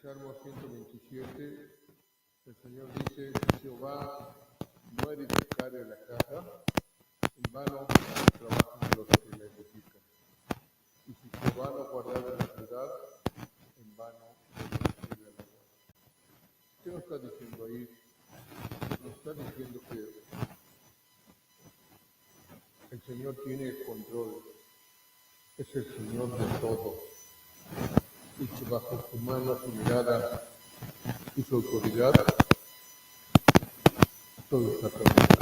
Salmo 127, el Señor dice: si Jehová no edificare la casa, en vano trabajan los que la edifican. Y si Jehová no guardare la ciudad, en vano construye la guarda. ¿Qué nos está diciendo ahí? Nos está diciendo que el Señor tiene el control, es el Señor de todo, y que bajo su mano, su mirada y su autoridad, todo está controlado.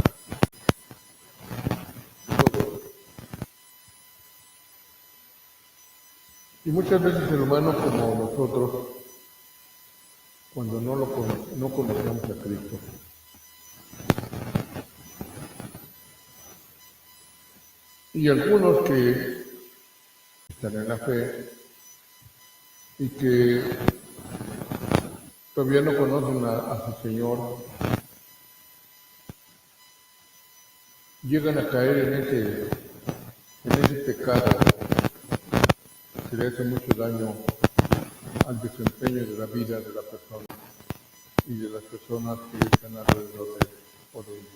Todo. Y muchas veces el humano, como nosotros, cuando no conocemos a Cristo, y algunos que están en la fe y que todavía no conocen a su Señor, llegan a caer en ese pecado que le hace mucho daño al desempeño de la vida de la persona y de las personas que están alrededor de él o de ella.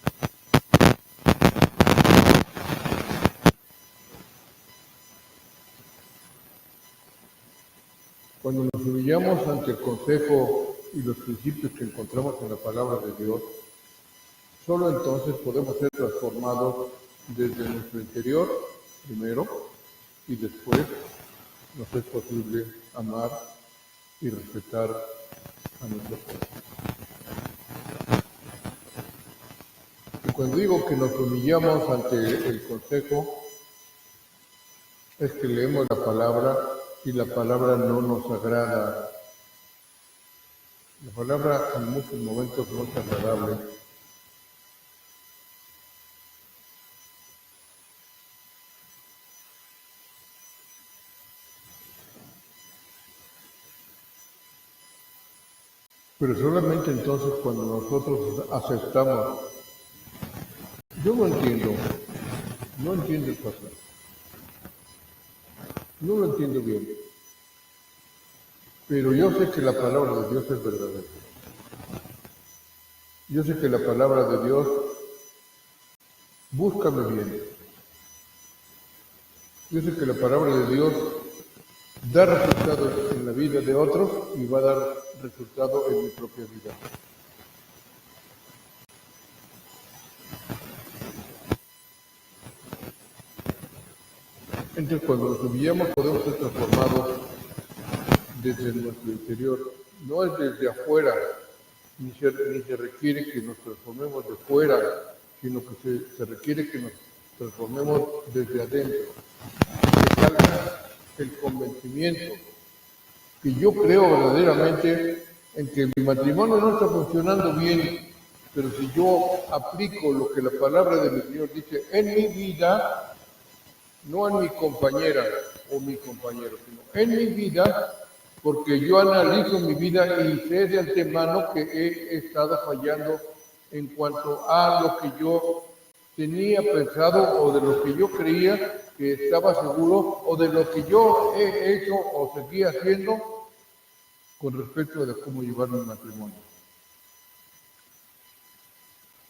Cuando nos humillamos ante el consejo y los principios que encontramos en la palabra de Dios, solo entonces podemos ser transformados desde nuestro interior primero, y después nos es posible amar y respetar a nuestros prójimos. Y cuando digo que nos humillamos ante el consejo, es que leemos la palabra y la palabra no nos agrada. La palabra en muchos momentos no es agradable. Pero solamente entonces cuando nosotros aceptamos. Yo no entiendo el pasaje. No lo entiendo bien. Pero yo sé que la palabra de Dios es verdadera. Yo sé que la palabra de Dios busca mi bien. Yo sé que la palabra de Dios da resultados en la vida de otros y va a dar resultado en mi propia vida. Entonces, cuando nos humillamos, podemos ser transformados desde nuestro interior. No es desde afuera, ni se requiere que nos transformemos de fuera, sino que se requiere que nos transformemos desde adentro. Que salga el convencimiento que yo creo verdaderamente en que mi matrimonio no está funcionando bien, pero si yo aplico lo que la palabra de mi Señor dice en mi vida, no en mi compañera o mi compañero, sino en mi vida, porque yo analizo mi vida y sé de antemano que he estado fallando en cuanto a lo que yo tenía pensado o de lo que yo creía que estaba seguro o de lo que yo he hecho o seguía haciendo con respecto a cómo llevar mi matrimonio.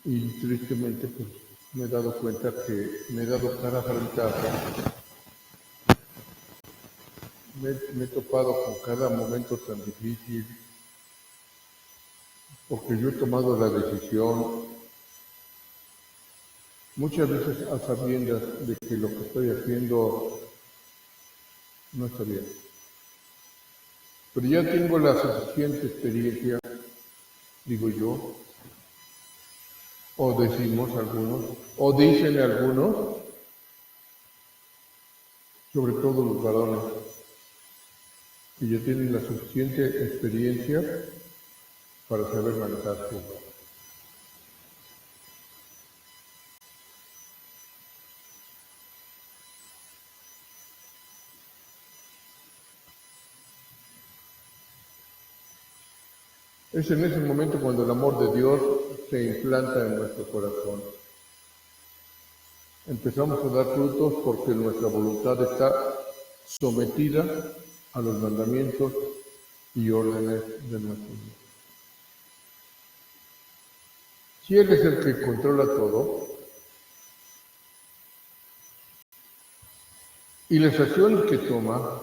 Y tristemente pues me he dado cuenta que me he dado cara frentaza. Me he topado con cada momento tan difícil, porque yo he tomado la decisión, muchas veces a sabiendas de que lo que estoy haciendo no está bien. Pero ya tengo la suficiente experiencia, digo yo, o decimos algunos, o dicen algunos, sobre todo los varones, que ya tienen la suficiente experiencia para saber manejar su hogar. Es en ese momento cuando el amor de Dios se implanta en nuestro corazón. Empezamos a dar frutos porque nuestra voluntad está sometida a los mandamientos y órdenes de nuestro Dios. Si Él es el que controla todo, y las acciones que toma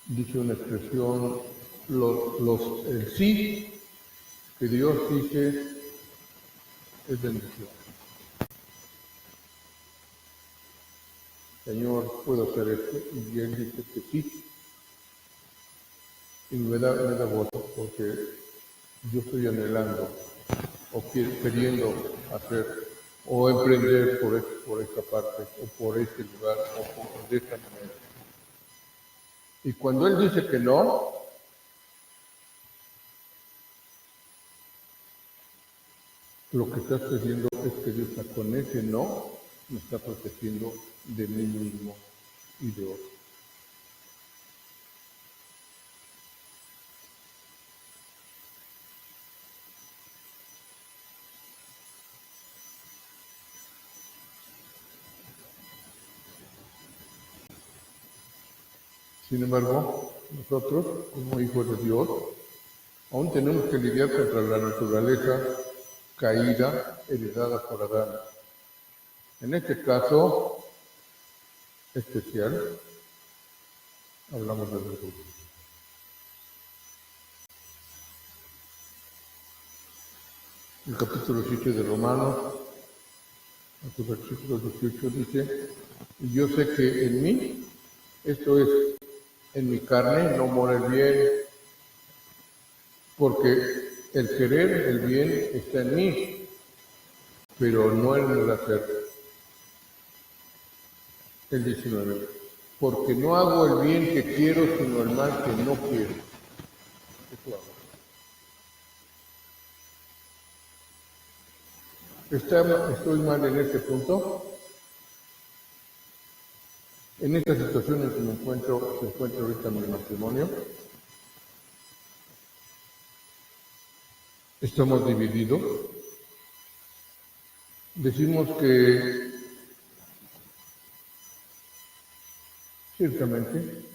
dice una expresión, el sí que Dios dice es bendición. Señor, puedo hacer esto, y Él dice que sí, y me da voto, porque yo estoy anhelando o queriendo hacer o emprender por esta parte, o por este lugar, o de esta manera. Y cuando Él dice que no, lo que está sucediendo es que Dios con ese no me está protegiendo de mí mismo y de otros. Sin embargo, nosotros, como hijos de Dios, aún tenemos que lidiar contra la naturaleza caída heredada por Adán. En este caso especial, hablamos del orgullo. El capítulo 7 de Romanos, en su versículo 18 dice, y yo sé que en mí, esto es, en mi carne, no mora el bien, porque el querer el bien está en mí, pero no en el hacer. El 19. Porque no hago el bien que quiero, sino el mal que no quiero. Eso hago. ¿Estoy mal en este punto? En esta situación en que se encuentra ahorita mi matrimonio, estamos divididos. Decimos que ciertamente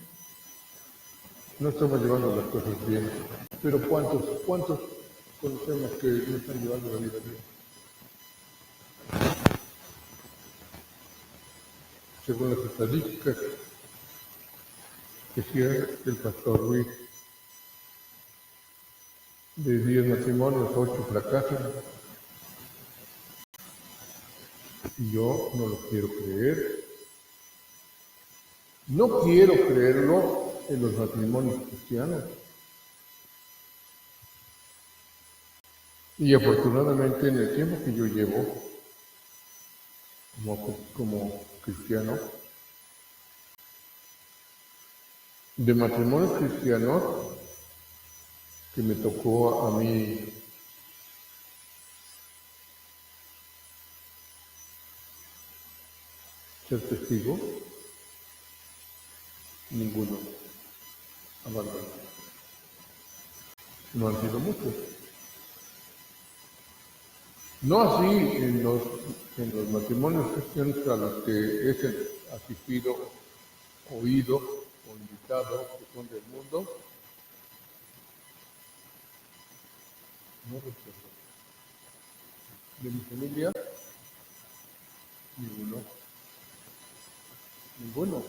no estamos llevando las cosas bien, pero ¿cuántos conocemos que no están llevando la vida bien? Según las estadísticas que decía el pastor Ruiz, de 10 matrimonios, 8 fracasan. Y yo no lo quiero creer. No quiero creerlo en los matrimonios cristianos. Y afortunadamente en el tiempo que yo llevo como cristiano, de matrimonios cristianos que me tocó a mí ser testigo, ninguno abandonó. No han sido muchos. No así en los matrimonios cristianos a los que he asistido, oído o invitado, que son del mundo, no recuerdo. De mi familia, ninguno.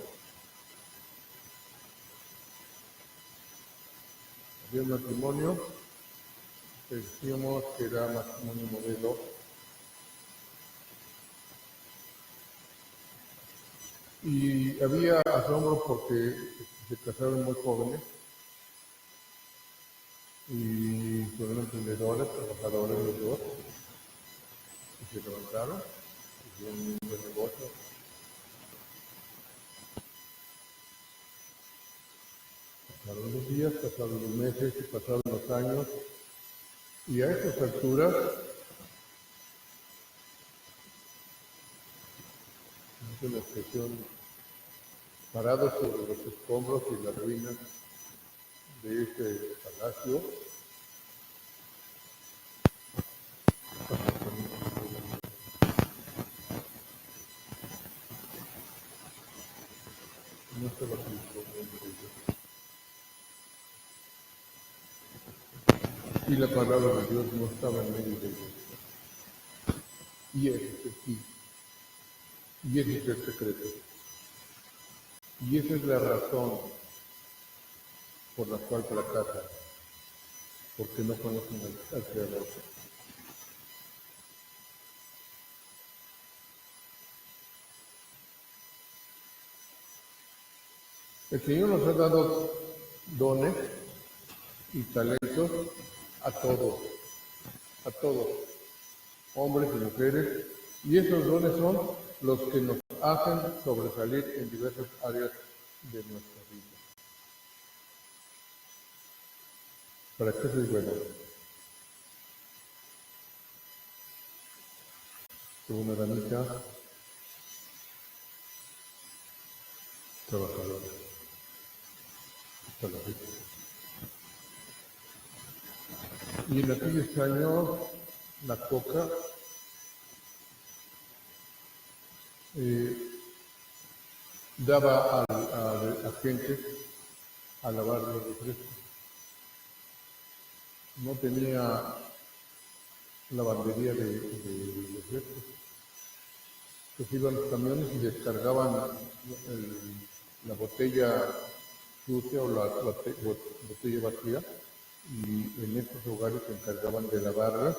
Había un matrimonio, decíamos que era matrimonio modelo, y había asombro porque se casaron muy jóvenes y fueron emprendedores, trabajadores los dos, y se levantaron, hicieron un buen negocio. Pasaron los días, pasaron los meses y pasaron los años, y a estas alturas, es una expresión, parados sobre los escombros y las ruinas de este palacio, no estaba Cristo en medio de ellos. Y la palabra de Dios no estaba en medio de ellos. Y ese es el sí. Y ese es el secreto. Y esa es la razón por la cual fracasan, porque no conocen al Creador. El Señor nos ha dado dones y talentos a todos, hombres y mujeres, y esos dones son los que nos hacen sobresalir en diversas áreas de nuestra vida. ¿Para qué soy bueno? Soy una damita trabajadora. Hasta la vida. Y en aquellos años, la coca daba a gente a lavar los refrescos. No tenía lavandería de refrescos. Entonces iban los camiones y descargaban la botella sucia o la botella vacía, y en estos hogares se encargaban de lavarlas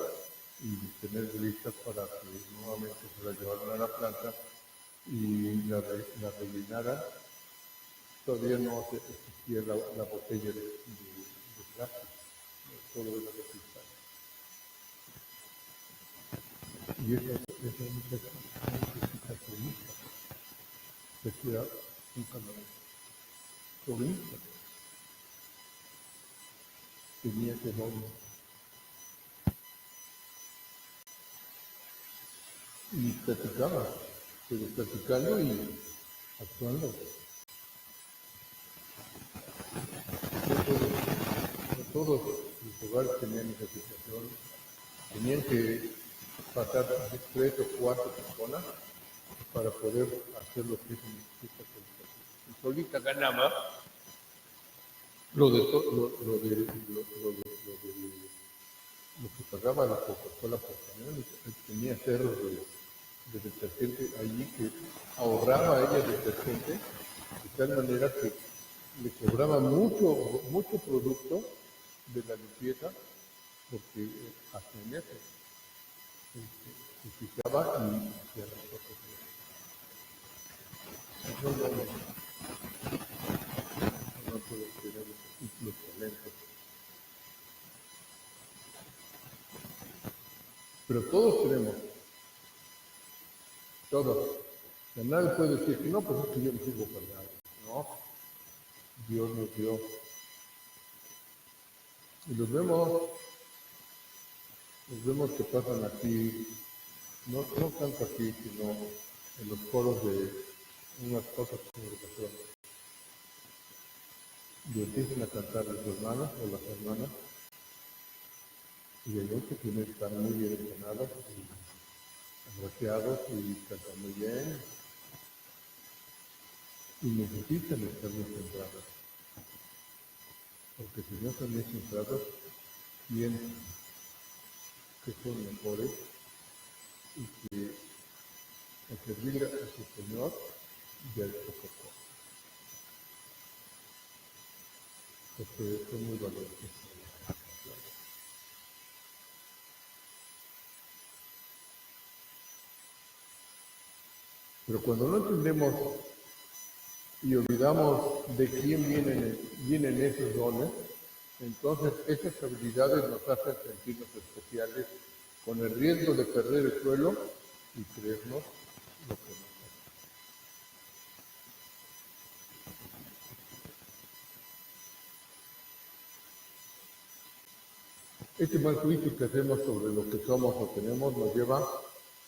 y tener listas para que nuevamente se las llevaran a la planta y la rellenaran. Todavía no existía la botella de plástico, solo era de cristal. Y esa muchacha solista, que era un camarón solista, tenía ese don. Y platicaba, pero platicando y actuando. No todos los hogares tenían esa situación. Tenían que pasar 3 o 4 personas para poder hacer lo que es esta solicitud. Y solita ganaba lo que pagaba la Coca-Cola por camión. Tenía cerros de detergente allí que ahorraba ella detergente de tal manera que le cobraba mucho producto de la limpieza, porque hasta en eso se fijaba y hacía las cosas bien. Eso no puede tener los talentos. Pero todos tenemos, todos. O sea, nadie puede decir que no, pues es que yo no sirvo para nada. No, Dios nos dio. Y los vemos que pasan aquí, no tanto aquí, sino en los foros de unas cosas de comunicación. Y empiezan a cantar los hermanos o las hermanas, y hay muchos que están muy bien entrenados y agraciados y cantan muy bien, y necesitan estar bien centrados, porque si no están bien centrados, piensan que son mejores y que al servir a su Señor ya es poco cosa, porque son muy valiosos. Pero cuando no entendemos y olvidamos de quién vienen esos dones, entonces esas habilidades nos hacen sentirnos especiales, con el riesgo de perder el suelo y creernos lo que no somos. Este mal juicio que hacemos sobre lo que somos o tenemos nos lleva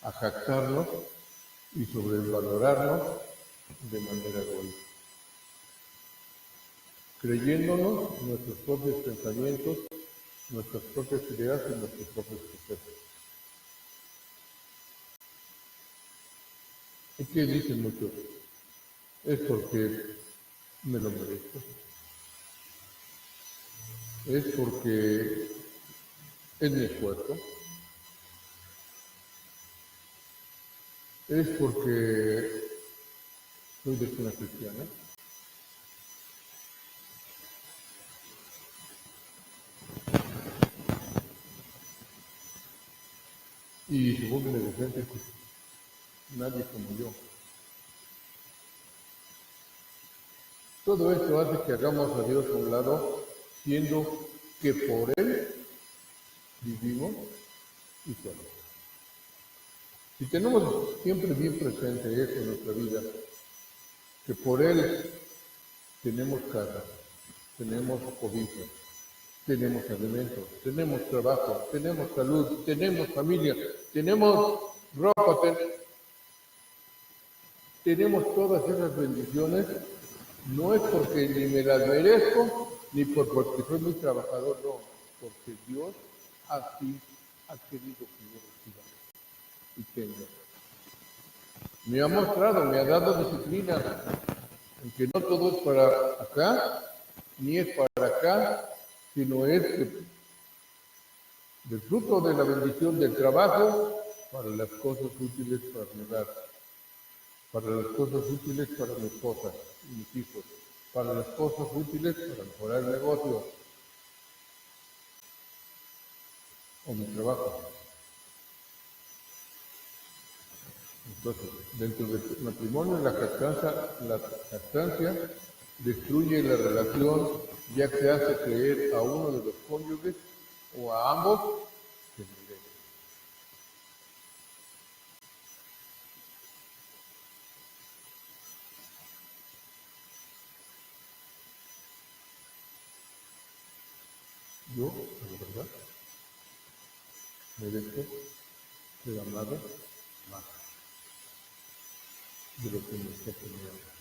a jactarnos y sobrevalorarnos de manera egoísta, creyéndonos nuestros propios pensamientos, nuestras propias ideas y nuestros propios procesos. ¿Y qué dicen muchos? Es porque me lo merezco. Es porque es mi esfuerzo, es porque soy de cuna cristiana, y según mi docente, pues nadie como yo. Todo esto hace que hagamos a Dios a un lado, siendo que por Él vivimos y somos. Si tenemos siempre bien presente eso en nuestra vida, que por Él tenemos casa, tenemos cobija, tenemos alimentos, tenemos trabajo, tenemos salud, tenemos familia, tenemos ropa, tenemos todas esas bendiciones, no es porque ni me las merezco, ni porque soy muy trabajador, no, porque Dios así ha querido que yo reciba y tenga. Me ha mostrado, me ha dado disciplina, aunque no todo es para acá, ni es para acá, sino es del fruto de la bendición del trabajo para las cosas útiles para mi hogar, para las cosas útiles para mi esposa y mis hijos, para las cosas útiles para mejorar el negocio o mi trabajo. Entonces, dentro del matrimonio, la jactancia destruye la relación, ya que hace creer a uno de los cónyuges o a ambos que merece. Yo, la verdad, merezco ser amado más de lo que me está teniendo.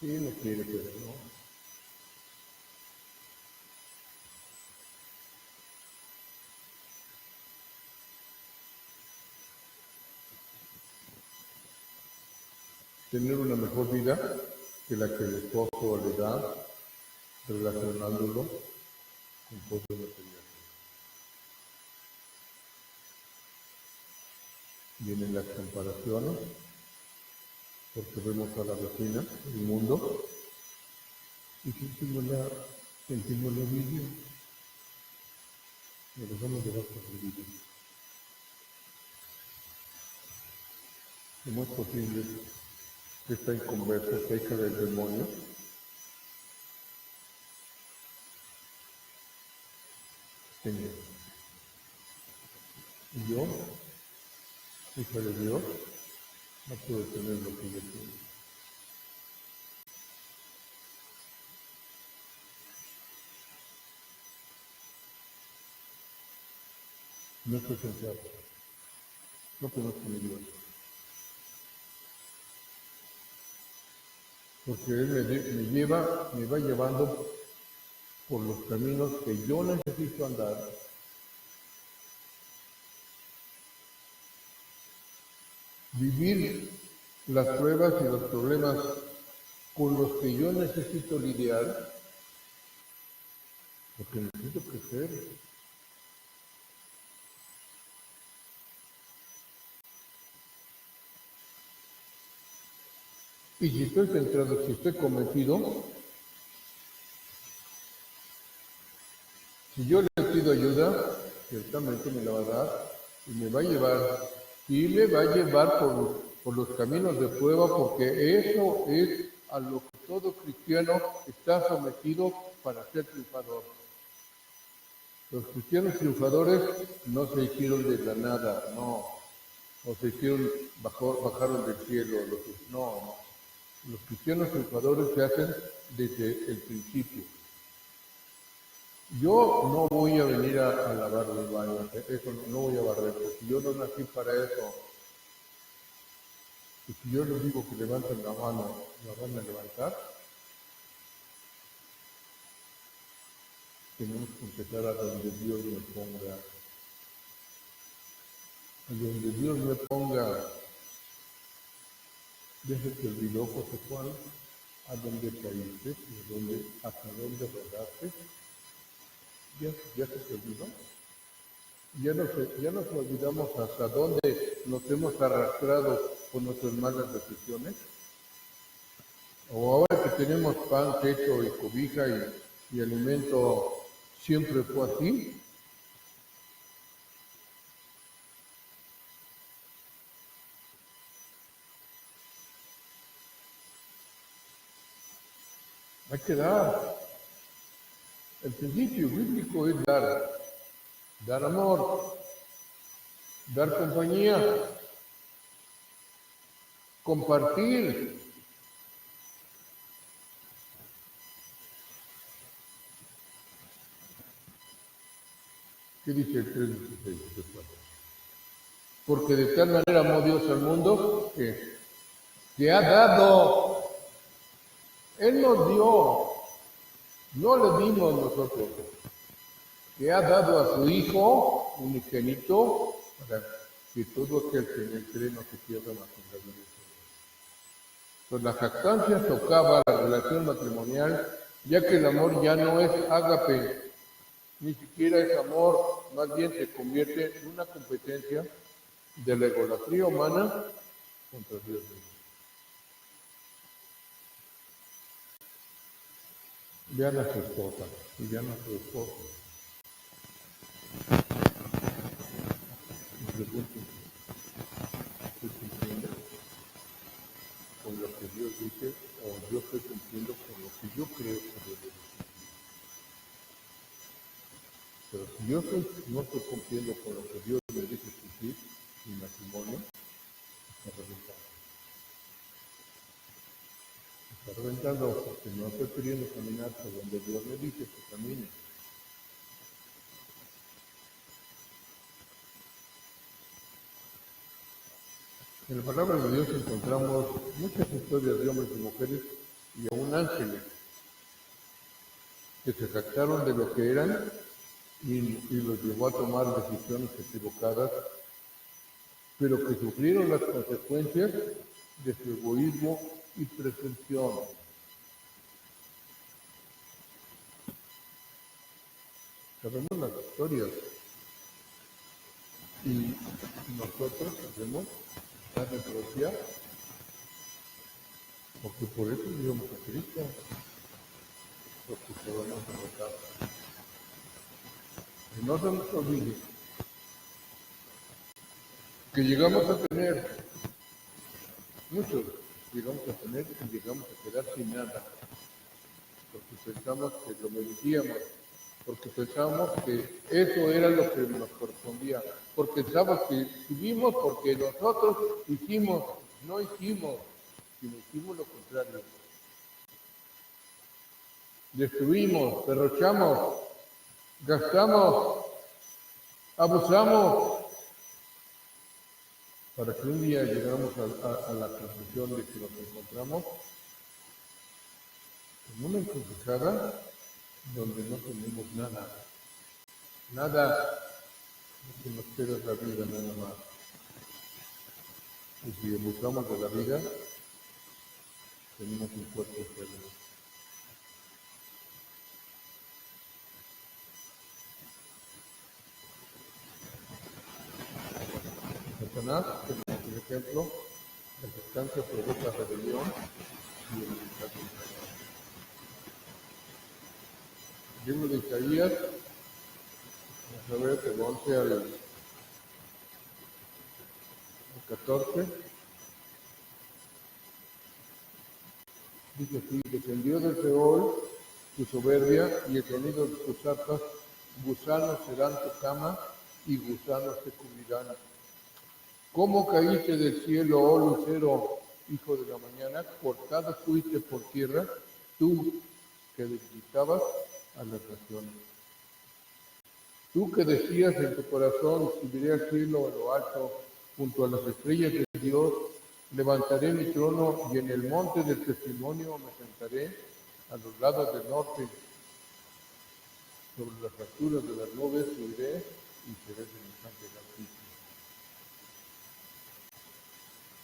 Sí, me quiere, pero no. Tener una mejor vida que la que el esposo le da, relacionándolo con cosas materiales. Vienen las comparaciones, porque vemos a la vecina, el mundo, y sentimos la envidia, nos dejamos llevar por la envidia. ¿Cómo es posible que esta inconversa sea hija del demonio? Tenga. Y yo, hija de Dios, no puedo tener lo que yo tengo. No estoy sensato, no conozco a mi Dios. Porque Él me va llevando por los caminos que yo necesito andar. Vivir las pruebas y los problemas con los que yo necesito lidiar, porque necesito crecer. Y si estoy centrado, si estoy convencido, si yo le pido ayuda, ciertamente me la va a dar y me va a llevar, y me va a llevar por los caminos de prueba, porque eso es a lo que todo cristiano está sometido para ser triunfador. Los cristianos triunfadores no se hicieron de la nada, no, o se hicieron, bajaron del cielo, no. Los cristianos triunfadores se hacen desde el principio. Yo no voy a venir a lavar los baños, eso no voy a barrer, porque yo no nací para eso. Y si yo les digo que levanten la mano, la van a levantar. Tenemos que empezar a donde Dios me ponga. A donde Dios me ponga. Desde que olvidó José Juan, a dónde caíste, hasta dónde rodaste, ya se te olvidó. Ya nos olvidamos hasta dónde nos hemos arrastrado por nuestras malas decisiones. O ahora que tenemos pan, techo y cobija y alimento, siempre fue así. Hay que dar. El principio bíblico es dar amor, dar compañía, compartir. ¿Qué dice el 3:16? Porque de tal manera amó Dios al mundo que ha dado. Él nos dio, no le dimos nosotros, que ha dado a su Hijo unigénito para que todo aquel que en él cree no se pierda, mas tenga vida eterna. Pues la jactancia tocaba la relación matrimonial, ya que el amor ya no es ágape, ni siquiera es amor, más bien se convierte en una competencia de la egolatría humana contra Dios mismo. Vean a su esposa y vean a su esposo. Y pregunten, ¿estoy cumpliendo con lo que Dios dice o yo estoy cumpliendo con lo que yo creo que Dios dice? Pero si yo no estoy cumpliendo con lo que Dios me dice cumplir, mi matrimonio está reventando. Está reventando porque no estoy queriendo caminar por donde Dios me dice que camine. En la palabra de Dios encontramos muchas historias de hombres y mujeres y aún ángeles que se jactaron de lo que eran y los llevó a tomar decisiones equivocadas, pero que sufrieron las consecuencias de su egoísmo y presunción. Sabemos las historias y nosotros sabemos la reprocia porque por eso vivimos a Cristo, porque podemos derrotar. Y no se nos olvide que llegamos a tener, muchos llegamos a tener y llegamos a quedar sin nada, porque pensamos que lo merecíamos, porque pensamos que eso era lo que nos correspondía, porque pensamos que tuvimos porque nosotros hicimos, no hicimos, sino hicimos lo contrario. Destruimos, derrochamos, gastamos, abusamos, para que un día llegamos a la conclusión de que nos encontramos en una encrucijada donde no tenemos nada que nos queda es la vida nada más. Y si abusamos de la vida, tenemos un cuerpo enfermo. Satanás, como por ejemplo, la sustancia provoca rebelión y enemistad contra Dios. El libro de Isaías, vamos a ver del 11 al 14, dice así: descendió del Seol tu soberbia y el sonido de tus arpas, gusanos serán tu cama y gusanos te cubrirán. ¿Cómo caíste del cielo, oh lucero, hijo de la mañana? Cortado fuiste por tierra, tú que debilitabas a las naciones. Tú que decías en tu corazón, subiré al cielo a lo alto, junto a las estrellas de Dios, levantaré mi trono y en el monte del testimonio me sentaré a los lados del norte. Sobre las alturas de las nubes subiré y seré semejante al Altísimo.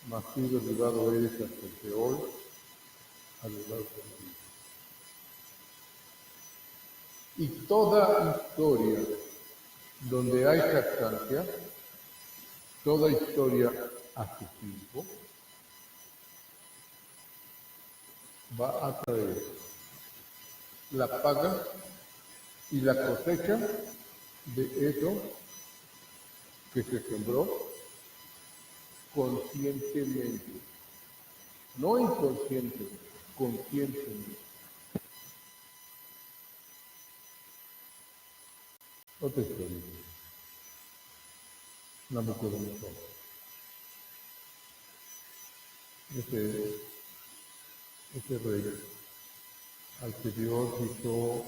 Mas tú derribado eres hasta el Seol, a lo largo de la vida. Y toda historia donde hay jactancia, toda historia a su tiempo, va a traer la paga y la cosecha de eso que se sembró conscientemente, no inconsciente, conscientemente. Otra historia, Nabucodonosor. Ese rey al que Dios hizo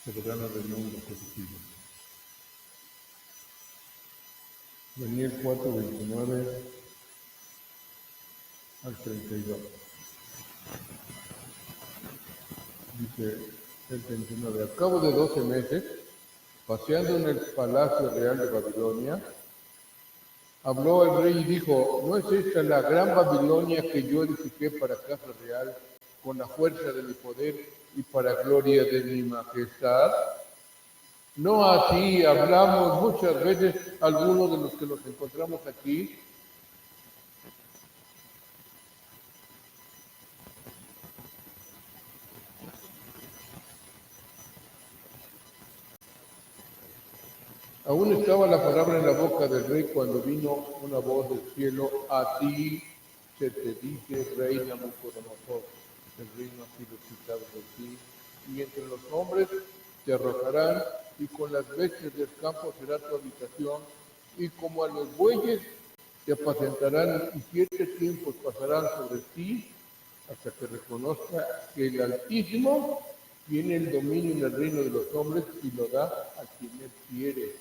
soberano del mundo positivo. Venía el 4:29 al 32. Dice el 29. Al cabo de 12 meses, paseando en el palacio real de Babilonia, habló el rey y dijo: ¿no es esta la gran Babilonia que yo edifiqué para casa real, con la fuerza de mi poder y para gloria de mi majestad? No así hablamos muchas veces algunos de los que nos encontramos aquí. Aún estaba la palabra en la boca del rey cuando vino una voz del cielo: a ti se te dice, rey Nabucodonosor, el reino ha sido quitado de ti, y entre los hombres te arrojarán, y con las bestias del campo será tu habitación, y como a los bueyes te apacentarán, y 7 tiempos pasarán sobre ti, hasta que reconozca que el Altísimo tiene el dominio en el reino de los hombres y lo da a quien él quiere.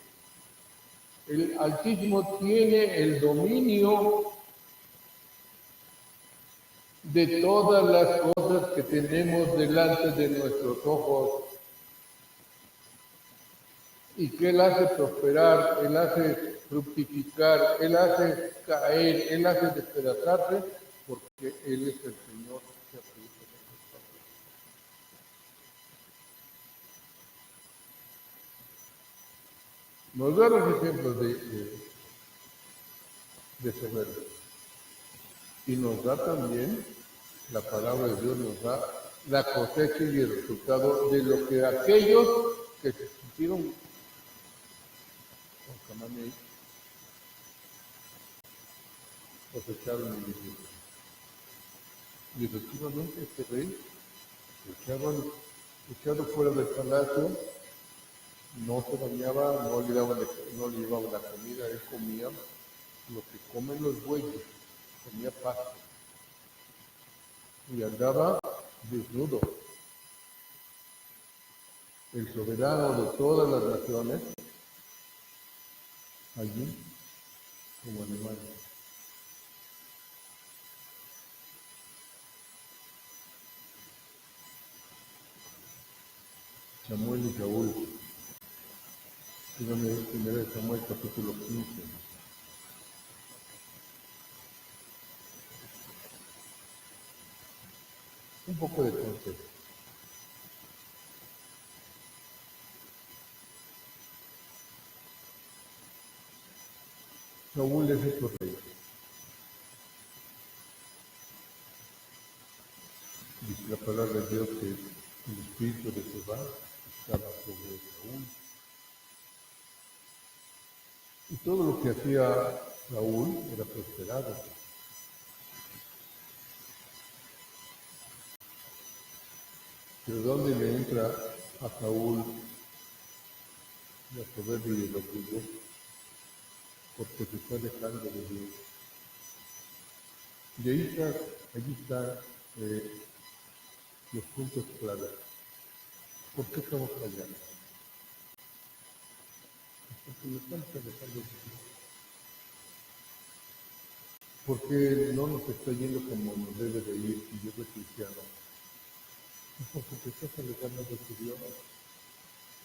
El Altísimo tiene el dominio de todas las cosas que tenemos delante de nuestros ojos, y que Él hace prosperar, Él hace fructificar, Él hace caer, Él hace despedazarse, porque Él es el Señor que absolutamente está. Nos da los ejemplos de soberbia, y nos da también, la palabra de Dios nos da la cosecha y el resultado de lo que aquellos que se sintieron con Canaán cosecharon en Egipto. Y efectivamente este rey, echado fuera del palacio, no se bañaba, no le llevaban la comida, él comía lo que comen los bueyes, comía pasto, y andaba desnudo. El soberano de todas las naciones, allí como animal. Samuel y Saúl, primero de Samuel capítulo 15. Un poco de contexto. Saúl es hecho rey. Dice la palabra de Dios que el espíritu de Jehová estaba sobre Saúl. Y todo lo que hacía Saúl era prosperado. Pero ¿dónde le entra a Saúl la soberbia y el orgullo? Porque se está alejando de Dios. Y allí están los puntos claves. ¿Por qué estamos fallando? Porque nos estamos alejando de Dios. Porque no nos está yendo como nos debe de ir, si yo soy cristiano. Es porque te estás alejando de tu Dios.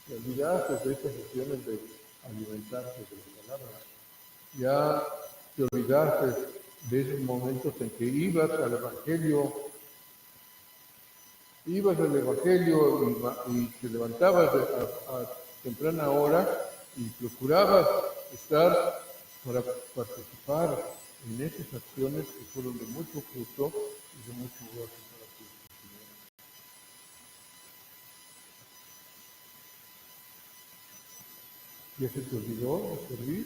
Te olvidaste de esas sesiones de alimentarse de la palabra. Ya te olvidaste de esos momentos en que ibas al Evangelio ibas al Evangelio y te levantabas a temprana hora y procurabas estar para participar en esas acciones que fueron de mucho fruto y de mucho gozo para ti. ¿Ya se te olvidó de servir?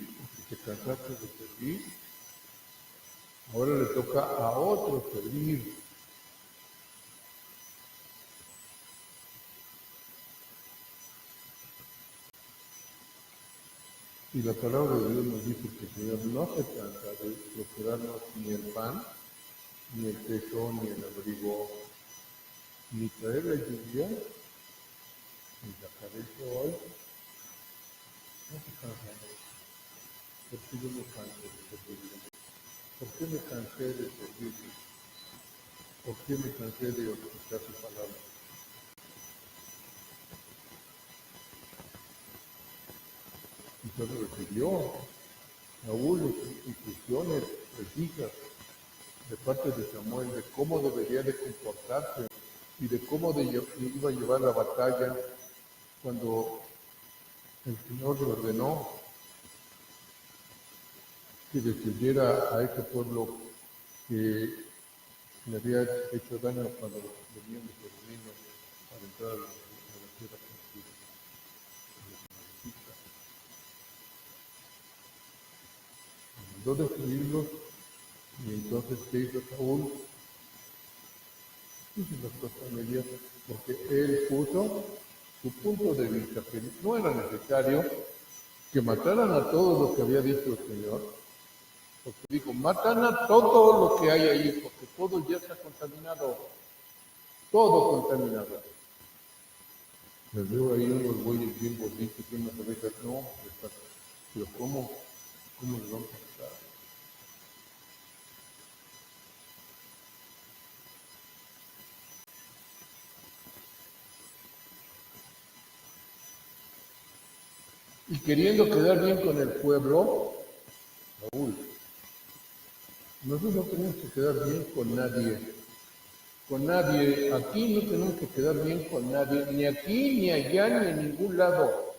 ¿Te cansaste de servir? Ahora le toca a otro servir. Y la palabra de Dios nos dice que el Señor no se cansa de procurarnos ni el pan, ni el techo, ni el abrigo, ni traer la lluvia, ni sacar el sol. No se cansa de eso. ¿Por qué yo me canso de servirle? ¿Por qué me cansé de servirle? ¿Por qué me cansé de escuchar su palabra? Y solo recibió Saúl instrucciones precisas de parte de Samuel de cómo debería de comportarse y de cómo iba a llevar la batalla cuando el Señor le ordenó que destruyera a ese pueblo que le había hecho daño cuando venían los peregrinos para entrar a la tierra prometida. Mandó destruirlos y entonces ¿qué hizo Saúl? Hizo las cosas medias porque él puso su punto de vista, que no era necesario que mataran a todos los que había dicho el Señor, porque dijo, matan a todo lo que hay ahí, porque todo ya está contaminado, todo contaminado. Les veo ahí unos bueyes bien bonitos y unas ovejas, no, pero ¿cómo les vamos a matar? Y queriendo quedar bien con el pueblo, Saúl, nosotros no tenemos que quedar bien con nadie. Con nadie. Aquí no tenemos que quedar bien con nadie. Ni aquí, ni allá, ni en ningún lado.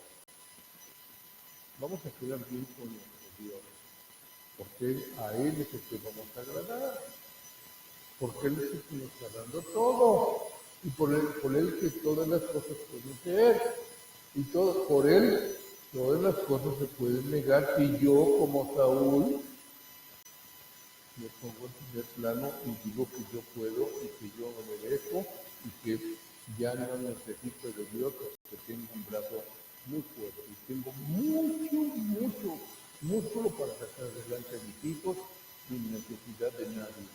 Vamos a quedar bien con nuestro Dios. Porque a Él es el que vamos a agradar. Porque Él es el que nos está dando todo. Y por él que todas las cosas pueden ser. Y por Él todas las cosas se pueden negar. Y yo, como Saúl, me pongo en primer plano y digo que yo puedo y que yo me merezco y que ya no necesito de Dios porque tengo un brazo muy fuerte y tengo mucho músculo para sacar adelante a mis hijos sin necesidad de nadie.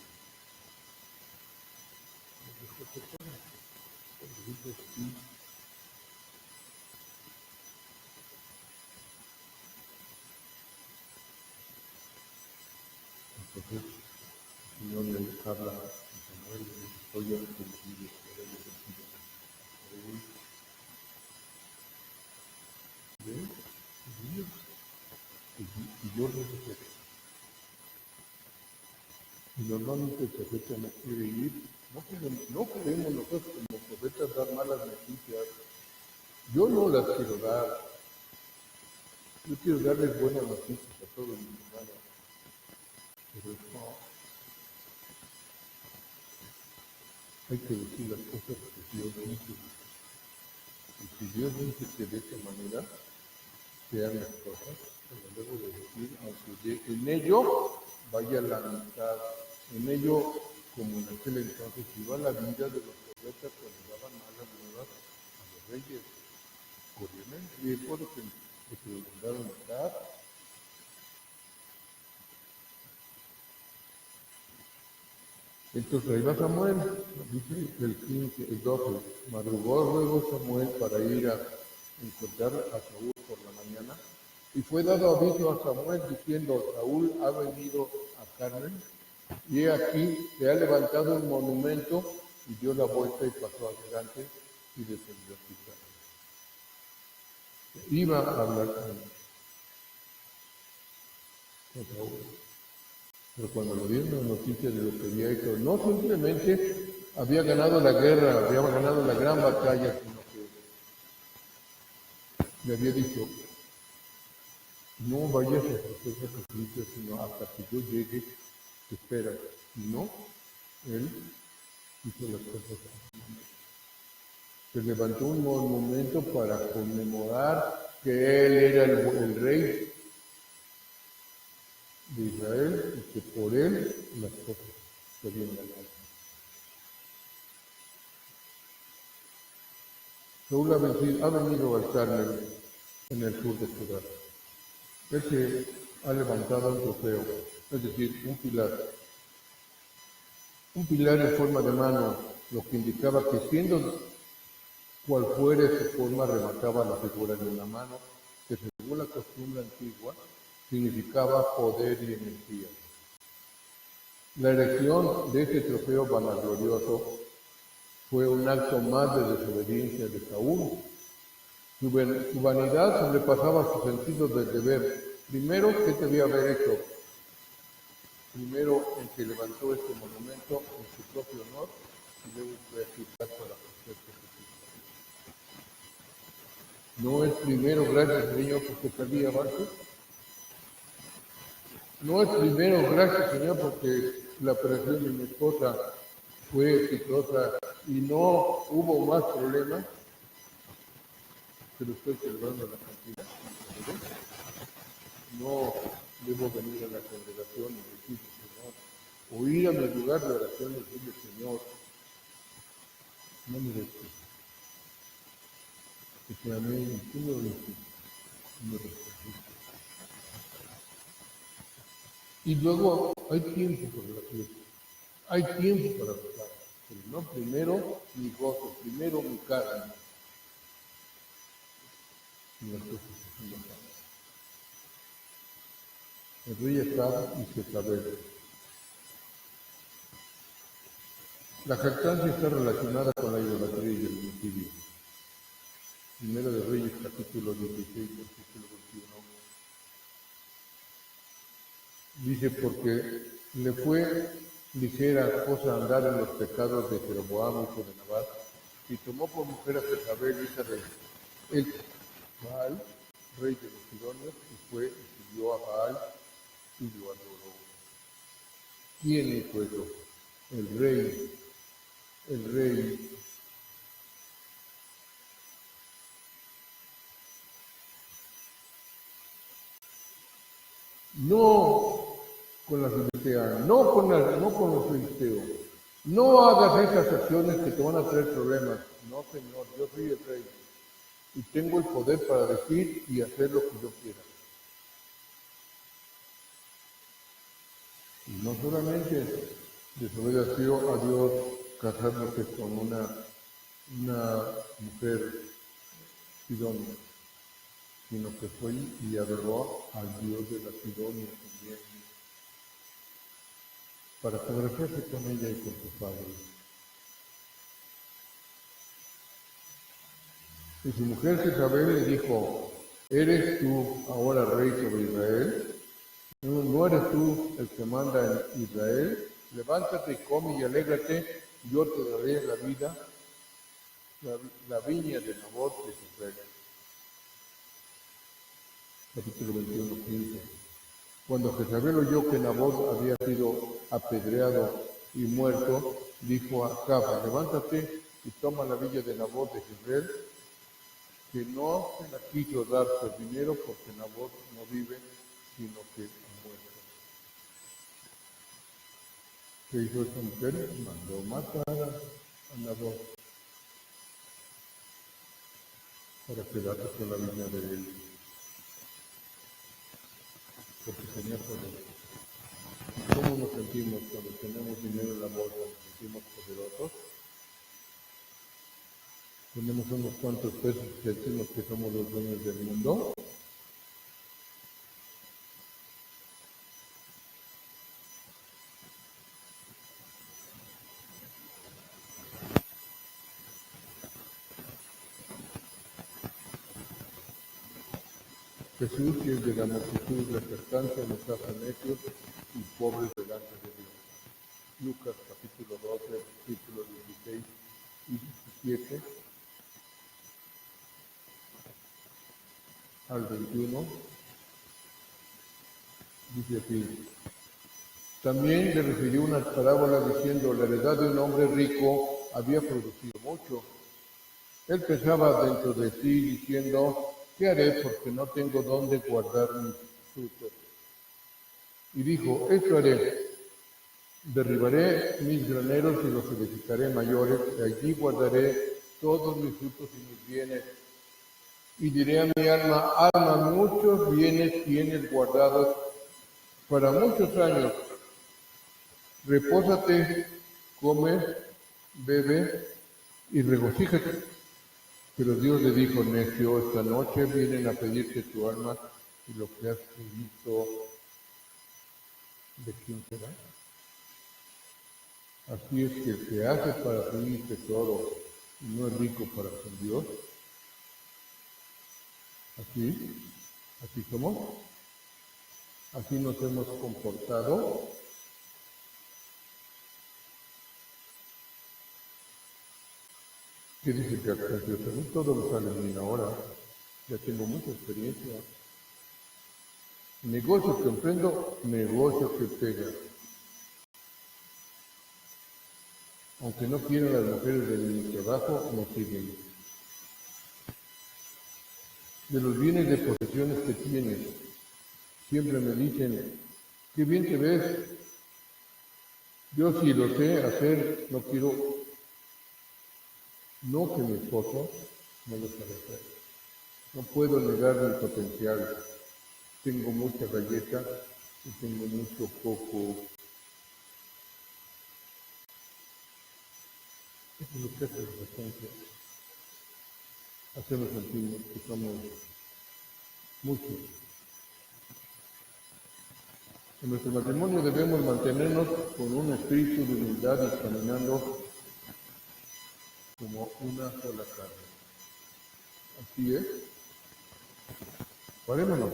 Entonces, el Señor le habla a Samuel y le dice, estoy arrepentido, estoy arrepentido. ¿Ven? Y yo lo respeto. Y normalmente el profeta no quiere ir, no queremos nosotros como profetas dar malas noticias. Yo no las quiero dar. Yo quiero darles buenas noticias a todos mis hermanos. Pero no, hay que decir las cosas que Dios dice. Y si Dios dice que de esa manera sean las cosas, se lo debo de decir, aunque en ello vaya la amistad, en ello, como en aquel entonces, iba la vida de los profetas cuando daban malas nuevas a los reyes. Corrían el riesgo de que los mandaran a matar. Entonces ahí va Samuel, dice el 15, el 12, madrugó luego Samuel para ir a encontrar a Saúl por la mañana, y fue dado aviso a Samuel diciendo, Saúl ha venido a Carmel, y he aquí se ha levantado un monumento, y dio la vuelta y pasó adelante, y descendió a su casa. Iba a hablar con Saúl. Pero cuando le dieron la noticia de lo que había hecho, no simplemente había ganado la guerra, había ganado la gran batalla, sino que le había dicho, no vayas a hacer sacrificios, sino hasta que yo llegue, te esperas. Y no, él hizo las cosas. Se levantó un monumento para conmemorar que él era el rey de Israel y que por él las cosas se habían ganado. Saúl ha venido al Carmel en el sur de Judá. Él se ha levantado un trofeo, es decir, un pilar. Un pilar en forma de mano, lo que indicaba que siendo cual fuera su forma, remataba la figura de una mano, que según la costumbre antigua, significaba poder y energía. La erección de este trofeo vanaglorioso fue un acto más de desobediencia de Saúl. Su vanidad sobrepasaba su sentido del deber. Primero, ¿qué debía haber hecho? Primero, el que levantó este monumento en su propio honor y luego fue a quitar para hacer sacrificio. ¿No es primero, gracias Señor, porque perdí abajo? No es primero, gracias Señor, porque la operación de mi esposa fue exitosa y no hubo más problemas, pero estoy celebrando la cantidad. No debo venir a la congregación y decir, Señor, o ir a mi lugar de oración y decirle, Señor, no me dejes, que sea amén, tú me dejes, me respondiste. Y luego hay tiempo para la fiesta, hay tiempo para gozar, pero no primero mi gozo, primero mi carne, y las cosas así no pasan. El rey Acab y Jezabel. La jactancia está relacionada con la idolatría y el homicidio. Primero de Reyes, capítulo 16, versículo 21. Dice, porque le fue ligera cosa andar en los pecados de Jeroboam, hijo de Nabat, y tomó por mujer a Jezabel, hija de el Baal, rey de los Sidonios, y fue y siguió a Baal y lo adoró. ¿Quién hizo eso? El rey. No con la filistea, no con los filisteos. No hagas esas acciones que te van a traer problemas. No, Señor, yo soy el rey y tengo el poder para decir y hacer lo que yo quiera. Y no solamente desobedeció a Dios casándose con una mujer sidónica, sino que fue y adoró al Dios de la Sidonia también, para fotografiarse con ella y con su padre. Y su mujer Jezabel le dijo, ¿eres tú ahora rey sobre Israel? ¿No eres tú el que manda en Israel? Levántate y come y alégrate, yo te daré la vida, la viña de Nabot de Jezreel. Capítulo 21, 15. Cuando Jezabel oyó que Nabot había sido apedreado y muerto, dijo a Acab, levántate y toma la villa de Nabot de Jezreel, que no se la quiso dar por dinero porque Nabot no vive, sino que ha muerto. ¿Qué hizo esta mujer? Mandó matar a Nabot para quedarse con la viña de él, porque tenía poder. ¿Y cómo nos sentimos cuando tenemos dinero en la bolsa? ¿Nos sentimos poderosos? Tenemos unos cuantos pesos y sentimos que somos los dueños del mundo. Jesús, que es de la multitud, la jactancia, nos hace necios y pobres delante de Dios. Lucas capítulo 12, versículos 16 y 17 al 21, dice así. También le refirió una parábola diciendo, la heredad de un hombre rico había producido mucho. Él pensaba dentro de sí diciendo, ¿qué haré porque no tengo dónde guardar mis frutos? Y dijo, esto haré, derribaré mis graneros y los edificaré mayores, y allí guardaré todos mis frutos y mis bienes. Y diré a mi alma, alma, muchos bienes tienes guardados para muchos años. Repósate, come, bebe y regocíjate. Pero Dios le dijo, necio, esta noche vienen a pedirte tu alma y lo que has visto, ¿de quién será? Así es que el que hace para sí tesoro y no es rico para con Dios, así somos, así nos hemos comportado. ¿Qué dice que Accenture? A mí todo me sale bien ahora, ya tengo mucha experiencia. Negocio que emprendo, negocio que pega. Aunque no quieran las mujeres de mi trabajo, me siguen. De los bienes de posesiones que tienes, siempre me dicen, qué bien te ves. Yo sí lo sé hacer, no quiero, no que mi esposo no lo sabe hacer. No puedo negar mi potencial. Tengo mucha galleta y tengo mucho coco. Eso es lo que hace la bastante. Hacemos sentir que somos muchos. En nuestro matrimonio debemos mantenernos con un espíritu de humildad y caminando como una sola carne. Así es. Parémonos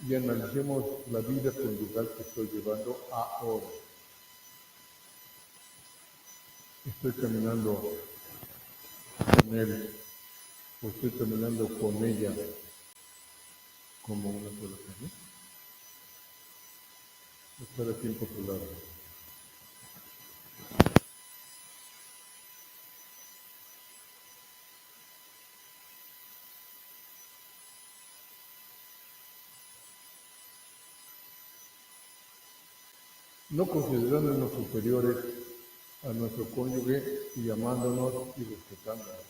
y analicemos la vida conyugal que estoy llevando ahora. Estoy caminando con él, o estoy caminando con ella como una sola carne. Estar aquí por tu lado. No considerándonos superiores a nuestro cónyuge y amándonos y respetándonos.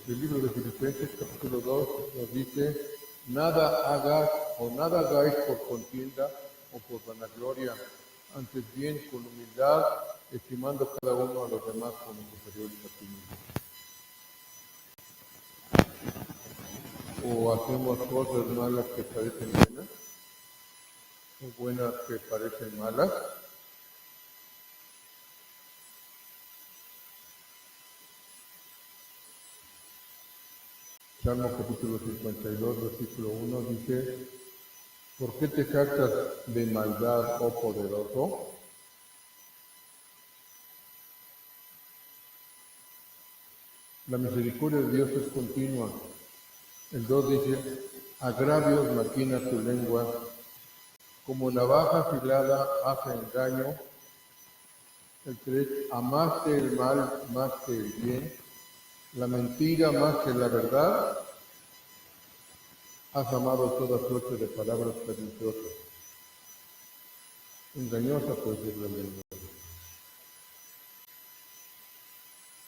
El libro de Filipenses capítulo 2 nos dice, nada hagas o nada hagáis por contienda o por vanagloria, antes bien con humildad, estimando cada uno a los demás como superiores a ti mismo. O hacemos cosas malas que parecen buenas, o buenas que parecen malas. Salmo capítulo 52, versículo 1 dice, ¿por qué te jactas de maldad, oh poderoso? La misericordia de Dios es continua. El 2 dice, agravios maquina tu lengua, como navaja afilada hace engaño. El 3, amaste el mal más que el bien, la mentira más que la verdad. Has amado toda suerte de palabras perniciosas. Engañosa pues es la lengua.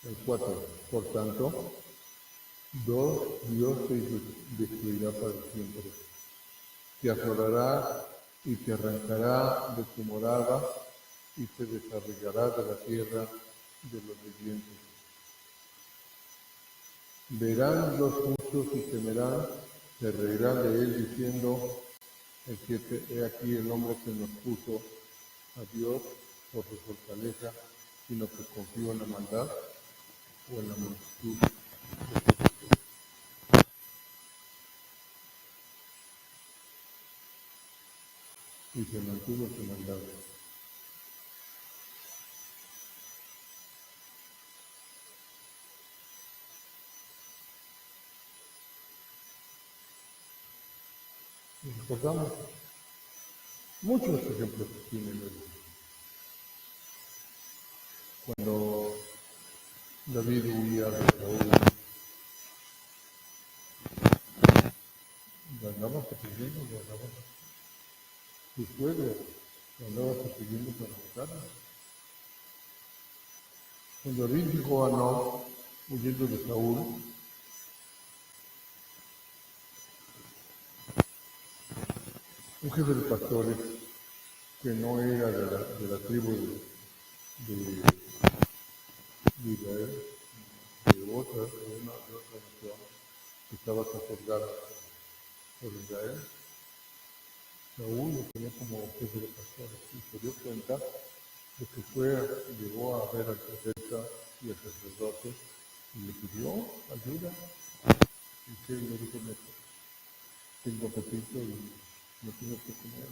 El 4, por tanto, Dios te destruirá para siempre. Te asolará y te arrancará de tu morada y te desarrollará de la tierra de los vivientes. Verán los justos y temerán, se reirán de él diciendo, el 7, he aquí el hombre que nos puso a Dios por su fortaleza, sino que confió en la maldad o en la multitud de sus. y se mantuvo su mandato. Y recordamos muchos ejemplos que tiene Dios. Cuando David huía de Saúl, lo andaba persiguiendo, su suegro lo andaba persiguiendo para matarlo. Cuando David llegó a Nob, huyendo de Saúl, un jefe de pastores que no era de la tribu de Israel, de otra nación, que estaba consagrada por Israel, Saúl lo tenía como jefe de pastores y se dio cuenta de que llegó a ver al profeta y al sacerdote y le pidió ayuda. Y que él le dijo, tengo apetito y no tengo que comer.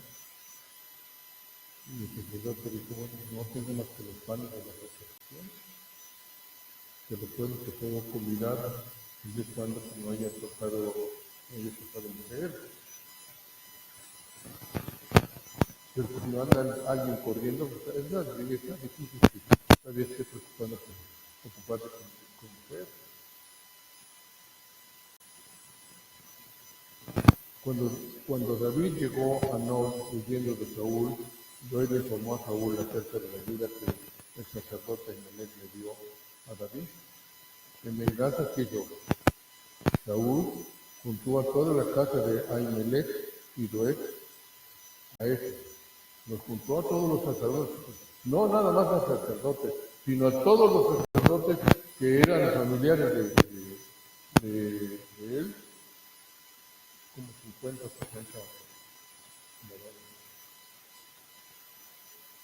Y el sacerdote dijo, bueno, no tengo más que los panes de la resurrección, te puedo convidar, siempre y cuando no haya tocado mujer. Pero si no anda alguien corriendo, pues, es una belleza difícil que todavía esté ocuparte con mujer. Cuando David llegó a Nob huyendo de Saúl, Doeg le informó a Saúl acerca de la ayuda que el sacerdote Ahimelech le dio a David. En venganza que yo, Saúl juntó a toda la casa de Ahimelech y Doeg a eso. Los juntó a todos los sacerdotes, no nada más a sacerdotes, sino a todos los sacerdotes que eran familiares de él, como 50 o 60.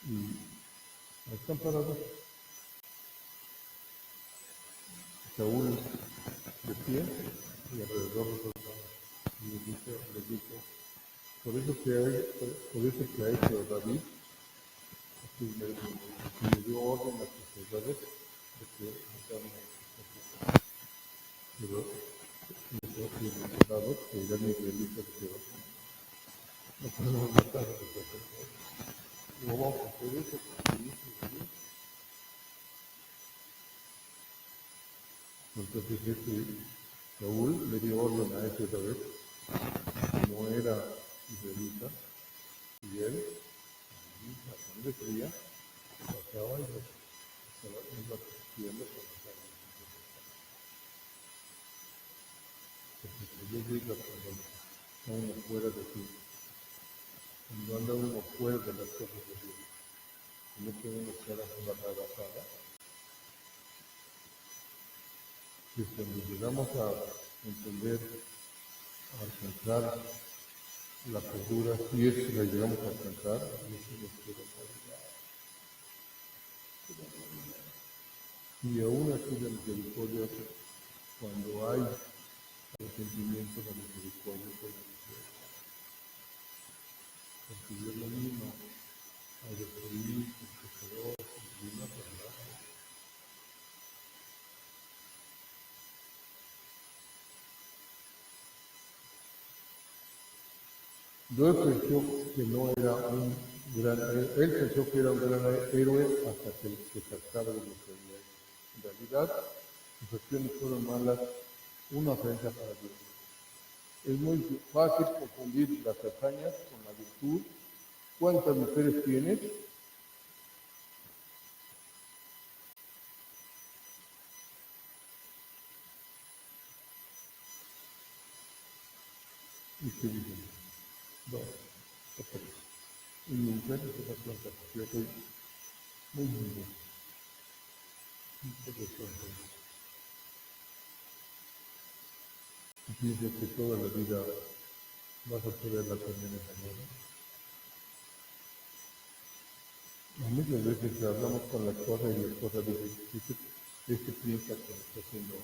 Y ahí están parados. Saúl de pie y alrededor de los soldados. Y les dijo, por eso que ha hecho David, le dio orden a sus soldados de que mataron a los pero los soldados que eran israelitas dijeron, no podemos matar a los sacerdotes. No vamos a hacer eso porque dice Dios. Entonces Saúl le dio orden a ese David, como era israelita, y él, a donde quería, pasaba y iba persiguiendo por los años. Porque yo digo cuando uno fuera de ti, cuando anda uno fuera de las cosas de Dios, no tiene uno que dar una rebasada, que cuando llegamos a entender, a alcanzar la cordura, si es que la llegamos a alcanzar, y eso nos quiere y aún así la misericordia, cuando hay arrepentimiento, la misericordia por la mujer, porque Dios lo mismo a destruir, pecador, y una verdad. Dios pensó que no era un gran héroe, él pensó que era un gran héroe hasta que se trataba de lo que había hecho. En realidad, sus acciones fueron malas, una ofensa para Dios. Es muy fácil confundir las hazañas con la virtud. ¿Cuántas mujeres tienes? ¿Y qué dicen? Dos, o tres. Y mi mujer es una planta, yo soy muy lindo. Y piensas que toda la vida vas a poderla tener en amor. Muchas veces hablamos con la esposa y la esposa dice, este piensa que me está haciendo,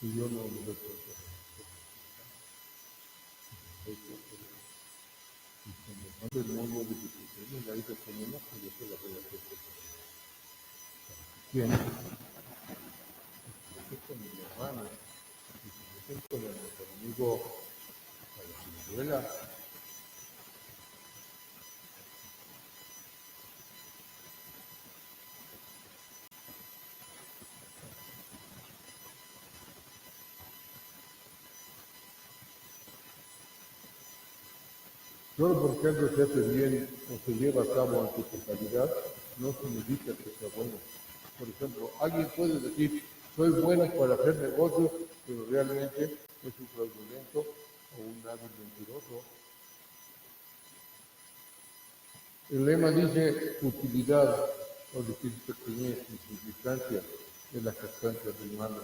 y yo no lo recuerdo. No es muy, muy difícil. Ahí te ponemos que yo se la voy a hacer. ¿Quién? Yo con mi hermana. Y si yo con nuestro amigo para la abuela. Solo porque algo se hace bien o se lleva a cabo en su totalidad, no significa que sea bueno. Por ejemplo, alguien puede decir, soy bueno para hacer negocios, pero realmente es un fraudulento o un hábil mentiroso. El lema dice utilidad, o decir pequeñez, insignificancia, es la jactancia del malo.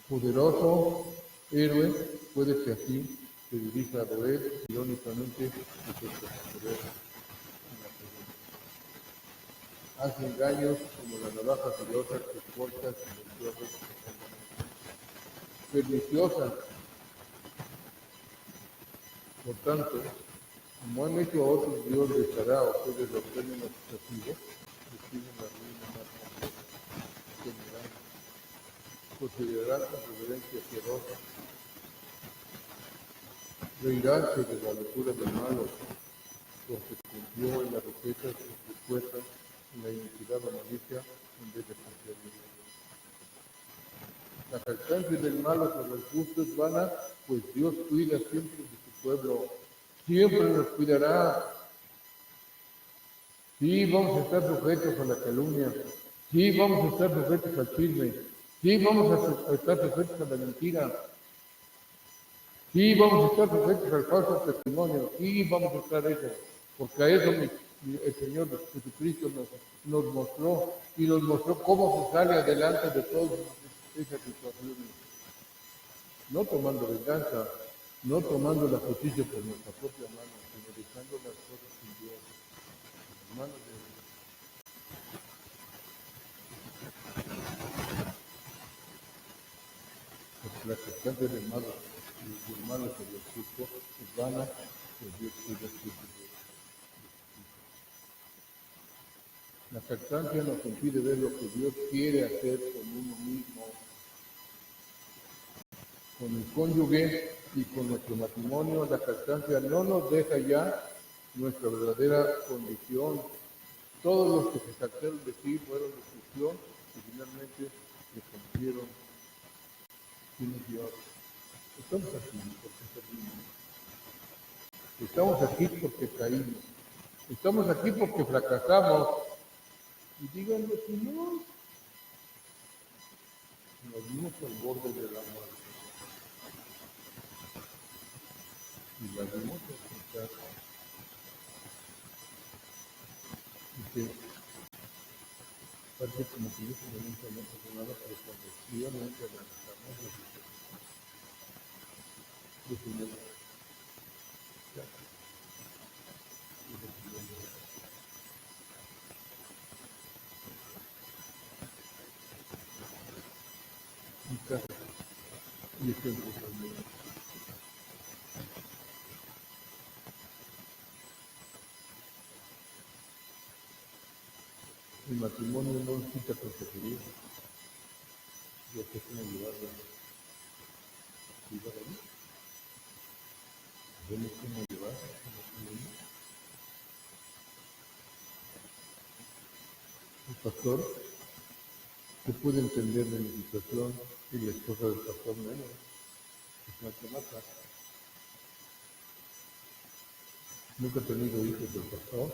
Poderoso héroe puede que así se dirija a Doel, irónicamente, respecto a su poder. Hace engaños como la navaja filosa que corta silenciosos perniciosa. Por tanto, como han hecho a otros Dios les hará a ustedes los términos sucesivos, describen la ruina más compleja. Considerarán con reverencia fierosa, reiránse de la locura del malo, porque cumplió en la riqueza sus fuerzas, en la iniquidad o malicia, en vez de confiar en Dios. La jactancia del malo sobre el justo es vana, pues Dios cuida siempre de su pueblo, siempre nos cuidará. Sí, vamos a estar sujetos a la calumnia, sí, vamos a estar sujetos al chisme, sí, vamos a estar sujetos a la mentira, sí, vamos a estar sujetos al falso testimonio, sí, vamos a estar eso, porque a eso el Señor Jesucristo nos mostró y nos mostró cómo se sale adelante de todas esas situaciones. No tomando venganza, no tomando la justicia por nuestra propia mano, sino dejando las cosas en Dios, en las manos de Dios. Porque la constancia del malo y del malo sobre el justo es vana, pues Dios cuida siempre de Dios. La jactancia nos impide ver lo que Dios quiere hacer con uno mismo, con el cónyuge y con nuestro matrimonio. La jactancia no nos deja ya nuestra verdadera condición. Todos los que se jactaron de sí fueron de ficción y finalmente le cumplieron. ¿Quién es Dios? Estamos aquí porque servimos. Estamos aquí porque caímos. Estamos aquí porque fracasamos. Y díganme si no, nos vimos al borde de la muerte. Y la vimos escuchar. Y que parece como que en ese momento no pasó nada, pero cuando efectivamente avanzamos, decidimos. Mi casa y estoy empezando. El matrimonio no necesita consejería. Yo sé cómo llevarlo. ¿Llevar ahí? ¿Vemos cómo llevar el matrimonio? El pastor, ¿qué puede entender de mi situación? Y la esposa del pastor menos. Es una que mata. Nunca he tenido hijos del pastor.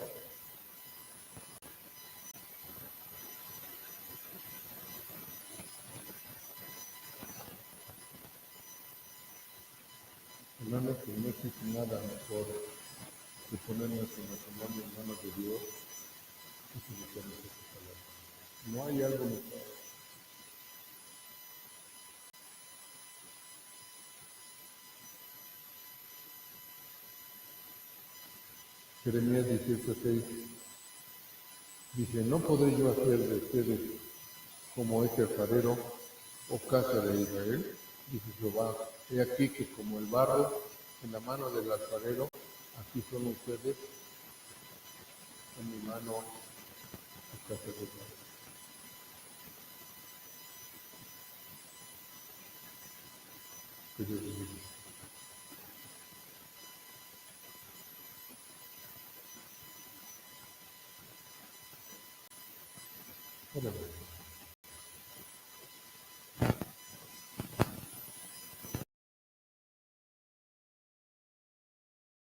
Hermanos, que no existe nada mejor que poner nuestro matrimonio en manos de Dios y someternos a su palabra. No hay algo mejor. Jeremías 18:6 dice, no podré yo hacer de ustedes como este alfarero o casa de Israel, dice Jehová, he aquí que como el barro en la mano del alfarero, aquí son ustedes, en mi mano el sacerdote. Que Dios les bendiga. Órale.